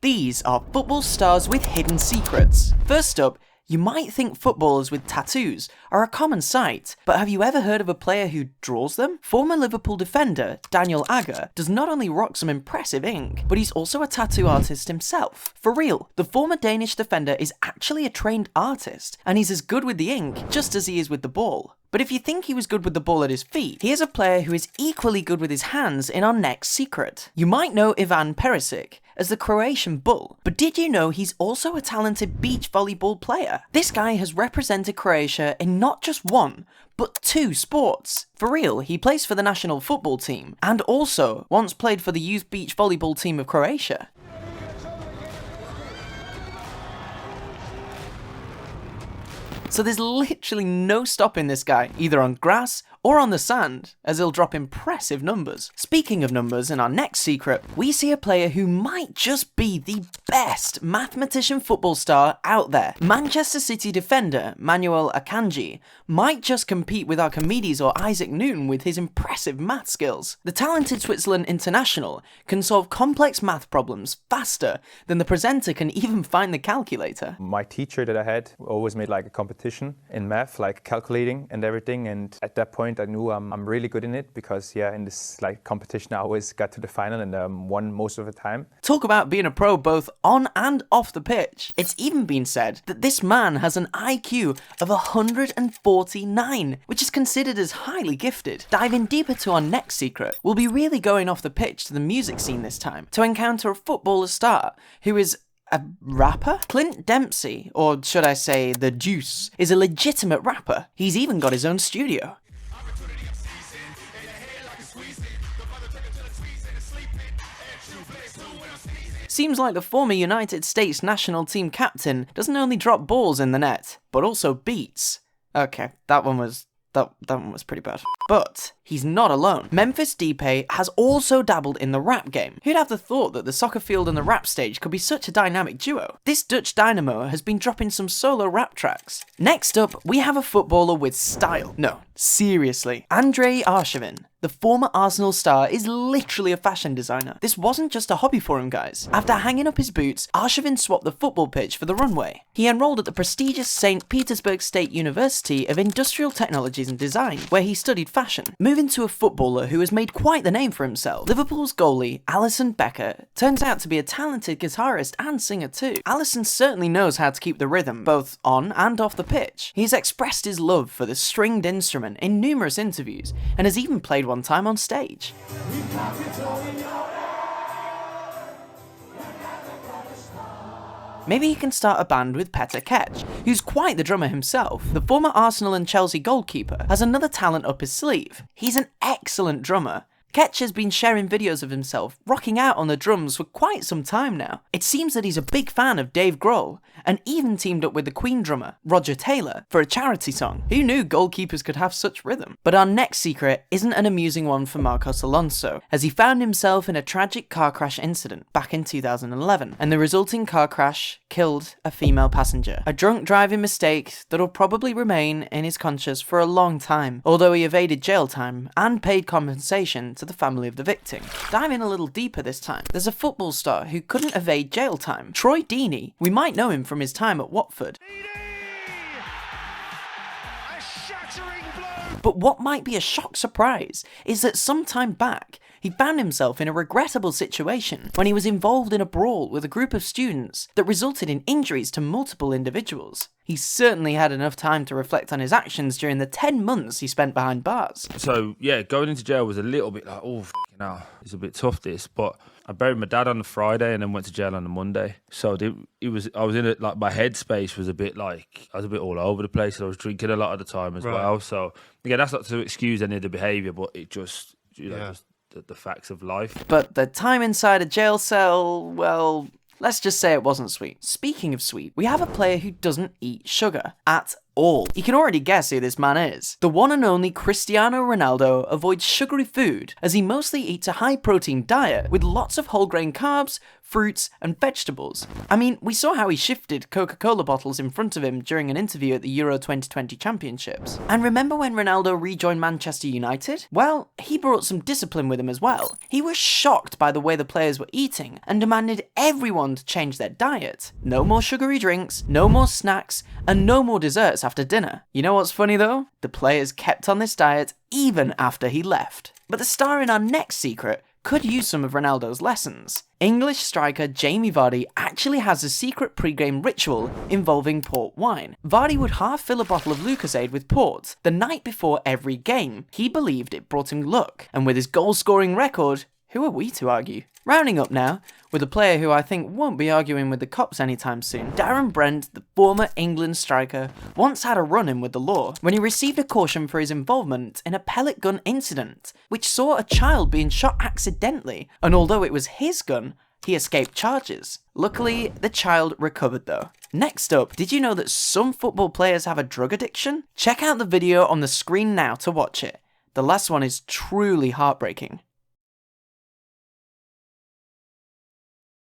These are football stars with hidden secrets. First up, you might think footballers with tattoos are a common sight, but have you ever heard of a player who draws them? Former Liverpool defender Daniel Agger does not only rock some impressive ink, but he's also a tattoo artist himself. For real, the former Danish defender is actually a trained artist, and he's as good with the ink just as he is with the ball. But if you think he was good with the ball at his feet, here's a player who is equally good with his hands in our next secret. You might know Ivan Perisic as the Croatian bull, but did you know he's also a talented beach volleyball player? This guy has represented Croatia in not just one, but two sports. For real, he plays for the national football team, and also once played for the youth beach volleyball team of Croatia. So there's literally no stopping this guy, either on grass or on the sand, as he'll drop impressive numbers. Speaking of numbers, in our next secret, we see a player who might just be the best mathematician football star out there. Manchester City defender Manuel Akanji might just compete with Archimedes or Isaac Newton with his impressive math skills. The talented Switzerland international can solve complex math problems faster than the presenter can even find the calculator. My teacher that I had always made like a competition in math, like calculating and everything, and at that point I knew I'm really good in it because in this like competition I always got to the final and won most of the time. Talk about being a pro both on and off the pitch. It's even been said that this man has an IQ of 149, which is considered as highly gifted. Diving deeper to our next secret, we'll be really going off the pitch to the music scene this time to encounter a footballer star who is a rapper? Clint Dempsey, or should I say the Deuce, is a legitimate rapper. He's even got his own studio. Seems like the former United States national team captain doesn't only drop balls in the net, but also beats. Okay, that one was pretty bad. But he's not alone. Memphis Depay has also dabbled in the rap game. Who'd have the thought that the soccer field and the rap stage could be such a dynamic duo? This Dutch dynamo has been dropping some solo rap tracks. Next up, we have a footballer with style. No, seriously. Andrei Arshavin, the former Arsenal star, is literally a fashion designer. This wasn't just a hobby for him, guys. After hanging up his boots, Arshavin swapped the football pitch for the runway. He enrolled at the prestigious St. Petersburg State University of Industrial Technologies and Design, where he studied fashion. Moving to a footballer who has made quite the name for himself, Liverpool's goalie Alisson Becker turns out to be a talented guitarist and singer too. Alisson certainly knows how to keep the rhythm, both on and off the pitch. He's expressed his love for the stringed instrument in numerous interviews, and has even played one time on stage. Maybe he can start a band with Petr Cech, who's quite the drummer himself. The former Arsenal and Chelsea goalkeeper has another talent up his sleeve. He's an excellent drummer. Cech has been sharing videos of himself rocking out on the drums for quite some time now. It seems that he's a big fan of Dave Grohl, and even teamed up with the Queen drummer, Roger Taylor, for a charity song. Who knew goalkeepers could have such rhythm? But our next secret isn't an amusing one for Marcos Alonso, as he found himself in a tragic car crash incident back in 2011, and the resulting car crash killed a female passenger. A drunk driving mistake that'll probably remain in his conscience for a long time, although he evaded jail time and paid compensation to the family of the victim. Diving a little deeper this time, there's a football star who couldn't evade jail time. Troy Deeney. We might know him from his time at Watford. But what might be a shock surprise is that some time back, he found himself in a regrettable situation when he was involved in a brawl with a group of students that resulted in injuries to multiple individuals. He certainly had enough time to reflect on his actions during the 10 months he spent behind bars. So, yeah, going into jail was a little bit like, it's a bit tough this, but I buried my dad on the Friday and then went to jail on the Monday. So I was in it, like my headspace was a bit like, I was a bit all over the place and I was drinking a lot of the time as well. So, again, that's not to excuse any of the behaviour, but it just, just the facts of life. But the time inside a jail cell, well, let's just say it wasn't sweet. Speaking of sweet, we have a player who doesn't eat sugar at all. You can already guess who this man is. The one and only Cristiano Ronaldo avoids sugary food, as he mostly eats a high-protein diet with lots of whole grain carbs, fruits, and vegetables. I mean, we saw how he shifted Coca-Cola bottles in front of him during an interview at the Euro 2020 Championships. And remember when Ronaldo rejoined Manchester United? Well, he brought some discipline with him as well. He was shocked by the way the players were eating and demanded everyone to change their diet. No more sugary drinks, no more snacks, and no more desserts after dinner. You know what's funny though? The players kept on this diet even after he left. But the star in our next secret could use some of Ronaldo's lessons. English striker Jamie Vardy actually has a secret pre-game ritual involving port wine. Vardy would half fill a bottle of Lucozade with port the night before every game. He believed it brought him luck, and with his goal-scoring record, who are we to argue? Rounding up now, with a player who I think won't be arguing with the cops anytime soon. Darren Brent, the former England striker, once had a run-in with the law when he received a caution for his involvement in a pellet gun incident, which saw a child being shot accidentally, and although it was his gun, he escaped charges. Luckily, the child recovered though. Next up, did you know that some football players have a drug addiction? Check out the video on the screen now to watch it. The last one is truly heartbreaking.